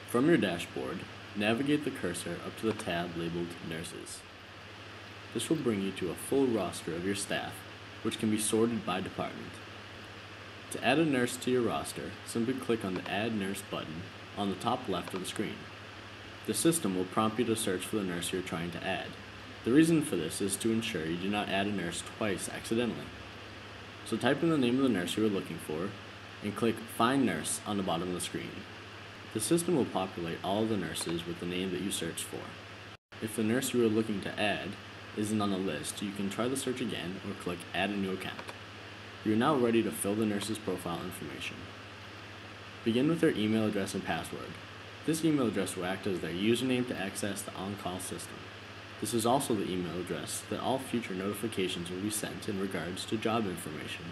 From your dashboard, navigate the cursor up to the tab labeled Nurses. This will bring you to a full roster of your staff, which can be sorted by department. To add a nurse to your roster, simply click on the Add Nurse button on the top left of the screen. The system will prompt you to search for the nurse you're trying to add. The reason for this is to ensure you do not add a nurse twice accidentally. So type in the name of the nurse you are looking for and click Find Nurse on the bottom of the screen. The system will populate all of the nurses with the name that you searched for. If the nurse you are looking to add isn't on the list, you can try the search again or click Add a New Account. You are now ready to fill the nurse's profile information. Begin with their email address and password. This email address will act as their username to access the on-call system. This is also the email address that all future notifications will be sent in regards to job information.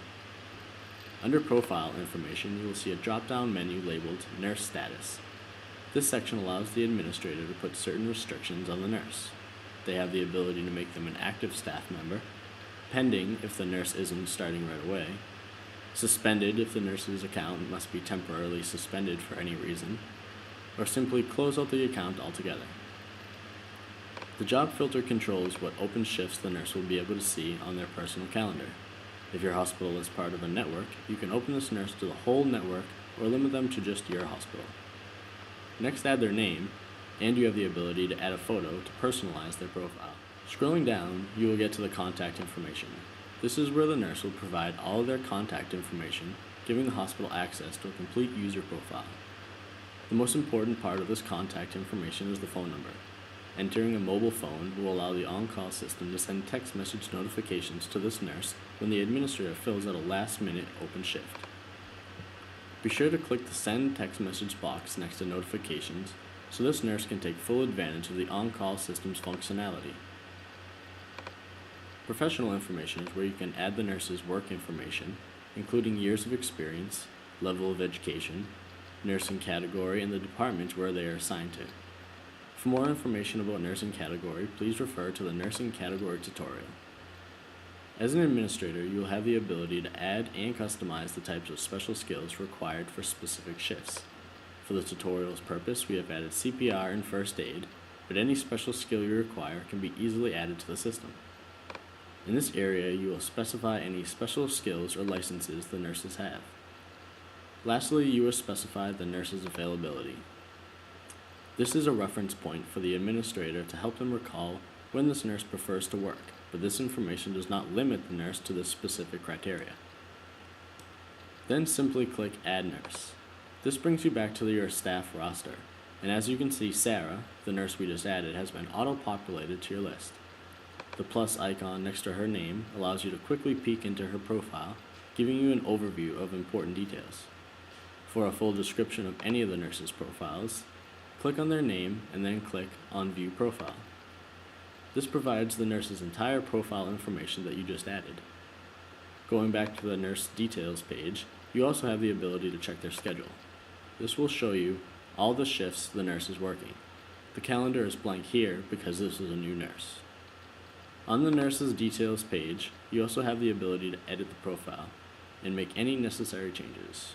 Under Profile Information, you will see a drop-down menu labeled Nurse Status. This section allows the administrator to put certain restrictions on the nurse. They have the ability to make them an active staff member, pending if the nurse isn't starting right away, suspended if the nurse's account must be temporarily suspended for any reason, or simply close out the account altogether. The job filter controls what open shifts the nurse will be able to see on their personal calendar. If your hospital is part of a network, you can open this nurse to the whole network or limit them to just your hospital. Next, add their name, and you have the ability to add a photo to personalize their profile. Scrolling down, you will get to the contact information. This is where the nurse will provide all of their contact information, giving the hospital access to a complete user profile. The most important part of this contact information is the phone number. Entering a mobile phone will allow the on-call system to send text message notifications to this nurse when the administrator fills out a last-minute open shift. Be sure to click the Send Text Message box next to Notifications so this nurse can take full advantage of the on-call system's functionality. Professional information is where you can add the nurse's work information, including years of experience, level of education, nursing category, and the department where they are assigned to. For more information about nursing category, please refer to the nursing category tutorial. As an administrator, you will have the ability to add and customize the types of special skills required for specific shifts. For the tutorial's purpose, we have added CPR and first aid, but any special skill you require can be easily added to the system. In this area, you will specify any special skills or licenses the nurses have. Lastly, you will specify the nurse's availability. This is a reference point for the administrator to help them recall when this nurse prefers to work, but this information does not limit the nurse to this specific criteria. Then simply click Add Nurse. This brings you back to your staff roster, and as you can see, Sarah, the nurse we just added, has been auto-populated to your list. The plus icon next to her name allows you to quickly peek into her profile, giving you an overview of important details. For a full description of any of the nurses' profiles, click on their name and then click on View Profile. This provides the nurse's entire profile information that you just added. Going back to the nurse details page, you also have the ability to check their schedule. This will show you all the shifts the nurse is working. The calendar is blank here because this is a new nurse. On the nurse's details page, you also have the ability to edit the profile and make any necessary changes.